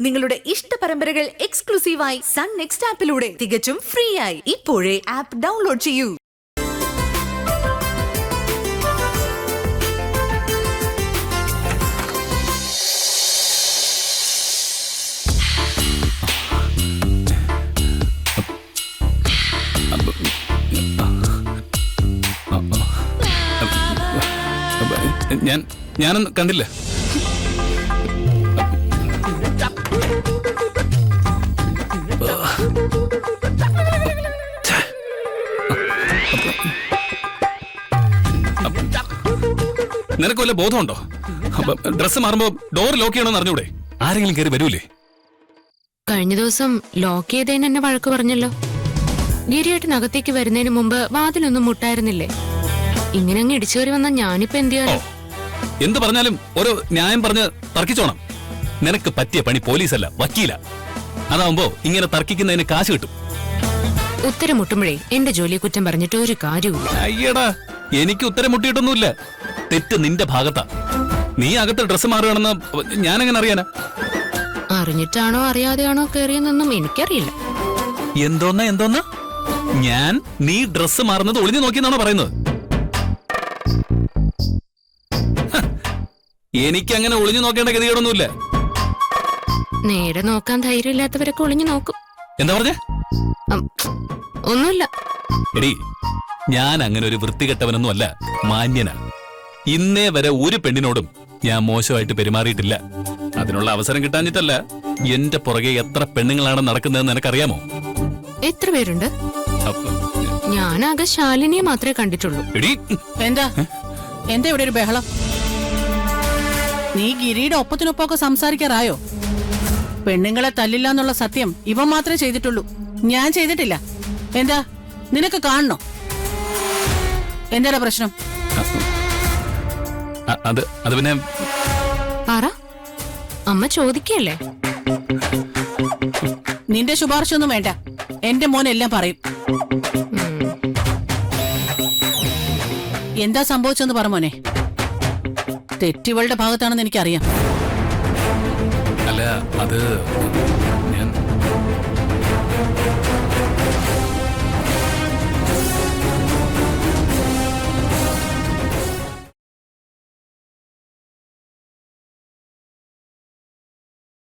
നിങ്ങളുടെ ഇഷ്ട പരമ്പരകൾ എക്സ്ക്ലൂസീവായി സൺ നെക്സ്റ്റ് ആപ്പിലൂടെ തികച്ചും ഫ്രീ ആയി ഇപ്പോഴേ ആപ്പ് ഡൗൺലോഡ് ചെയ്യൂ. ഞാനൊന്നും കണ്ടില്ല. നിനക്ക് വല്ല ബോധമുണ്ടോ? ഡ്രസ് മാറുമ്പോ ഡോർ ലോക്ക് ചെയ്യണമെന്ന് അറിഞ്ഞൂടെ? ആരെങ്കിലും കയറി വരൂലേ? കഴിഞ്ഞ ദിവസം ലോക്ക് ചെയ്തതിന് എന്നെ വഴക്ക് പറഞ്ഞല്ലോ. ഗിരിയേട്ടനകത്തേക്ക് വരുന്നതിന് മുമ്പ് വാതിലൊന്നും മുട്ടായിരുന്നില്ലേ? ഇങ്ങനെ അങ്ങ് ഇടിച്ചു കയറി വന്ന ഞാനിപ്പോ എന്ത് ചെയ്യാനോ? എന്ത് പറഞ്ഞാലും ഒരു ന്യായം പറഞ്ഞ് തർക്കിച്ചോണം. നിനക്ക് പറ്റിയ പണി പോലീസല്ല, വക്കീല. അതാവുമ്പോ ഇങ്ങനെ തർക്കിക്കുന്നതിന് കാശ് കിട്ടും. ഉത്തരം മുട്ടുമ്പോഴേ എന്റെ ജോലിയെ കുറ്റം പറഞ്ഞിട്ട് ഒരു കാര്യമില്ല. അയ്യടാ, എനിക്ക് ഉത്തരം മുട്ടിയിട്ടൊന്നുമില്ല. തെറ്റ് നിന്റെ ഭാഗത്താ. നീ അകത്ത് ഡ്രസ്സ് മാറുകയാണെന്ന് ഞാനെങ്ങനെ അറിയാനാ? അറിഞ്ഞിട്ടാണോ അറിയാതെയാണോ കയറിയെന്നൊന്നും എനിക്കറിയില്ല. എന്തോന്ന് ഞാൻ നീ ഡ്രസ്സ് മാറുന്നത് ഒളിഞ്ഞു നോക്കിയെന്നാണോ പറയുന്നത്? എനിക്കങ്ങനെ ഒളിഞ്ഞു നോക്കേണ്ട ഗതികേടൊന്നുമില്ല. നേരെ നോക്കാൻ ധൈര്യമില്ലാത്തവരൊക്കെ ഒളിഞ്ഞു നോക്കും. എന്താ പറഞ്ഞേ? ഒന്നുമില്ല. എടി, ഞാൻ അങ്ങനെ ഒരു വൃത്തികെട്ടവനൊന്നും അല്ല, മാന്യനാ. ഇന്നേ വരെ ഒരു പെണ്ണിനോടും ഞാൻ മോശമായിട്ട് പെരുമാറിയിട്ടില്ല. അതിനുള്ള അവസരം കിട്ടാഞ്ഞിട്ടല്ല. എന്റെ പുറകെ എത്ര പെണ്ണുങ്ങളാണ് നടക്കുന്നതെന്ന് നിനക്കറിയാമോ? എത്ര പേരുണ്ട്? ഞാനാകെ ശാലിനിയെ മാത്രമേ കണ്ടിട്ടുള്ളൂ. എടി, എന്താ ഇവിടെ ഒരു ബഹളം? നീ ഗിരിയുടെ ഒപ്പത്തിനൊപ്പമൊക്കെ സംസാരിക്കാറായോ? പെണ്ണുങ്ങളെ തല്ലില്ല എന്നുള്ള സത്യം ഇവൻ മാത്രമേ ചെയ്തിട്ടുള്ളൂ, ഞാൻ ചെയ്തിട്ടില്ല. എന്താ നിനക്ക് കാണണോ? എന്താ പ്രശ്നം? അത് പിന്നെ പറ, അമ്മ ചോദിക്കല്ലേ. നിന്റെ ശുപാർശ ഒന്നും വേണ്ട, എന്റെ മോൻ എല്ലാം പറയും. എന്താ സംഭവിച്ചെന്ന് പറ മോനെ. തെറ്റിവളുടെ ഭാഗത്താണെന്ന് എനിക്കറിയാം. അല്ല, അത്